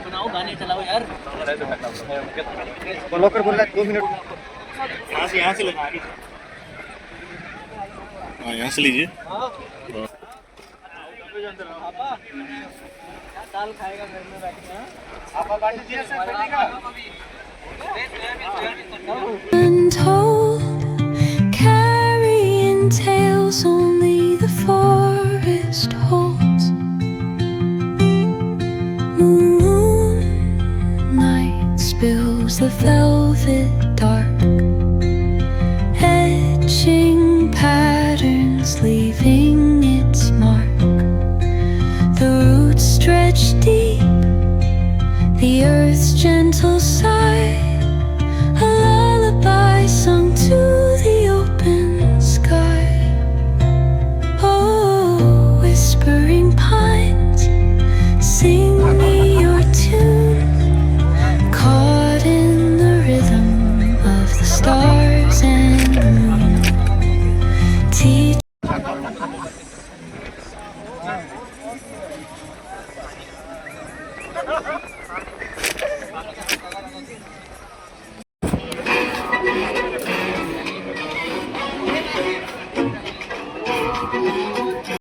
बनाओ, गाने चलाओ यार। लॉकर बोल रहा है 2 मिनट। यहाँ से लेना। हाँ यहाँ से लीजिए। दाल खाएगा घर में बैठ के। Untold, carrying tales only the forest holds. Moonlight spills the velvet dark, etching patterns, leaving its mark. The roots stretch deep, the earth's gentle sigh, a lullaby sung to the open sky. Oh, whispering pines, sing me your tune, caught in the rhythm of the stars and the moon. Teach